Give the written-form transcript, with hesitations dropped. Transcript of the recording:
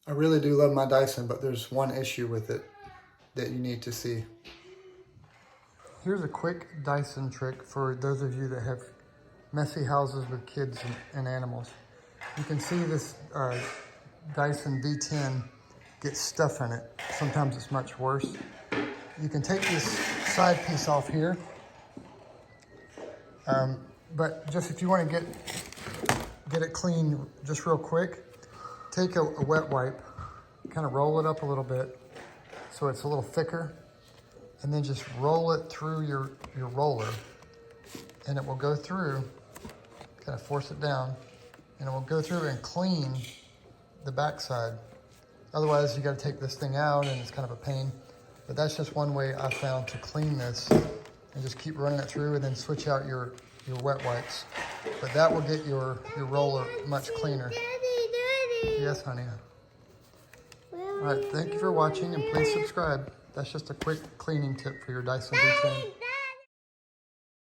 I really do love my Dyson, but there's one issue with it that you need to see. Here's a quick Dyson trick for those of you that have messy houses with kids and animals. You can see this Dyson V10 gets stuff in it. Sometimes it's much worse. You can take this side piece off here, but just if you want to get it clean just real quick, take a wet wipe, kind of roll it up a little bit so it's a little thicker, and then just roll it through your roller, and it will go through, kind of force it down, and it will go through and clean the backside. Otherwise, you got to take this thing out, and it's kind of a pain. But that's just one way I found to clean this, and just keep running it through, and then switch out your wet wipes. But that will get your roller much cleaner. Daddy. Yes, honey. All right, thank you for watching, and please subscribe. That's just a quick cleaning tip for your Dyson V10.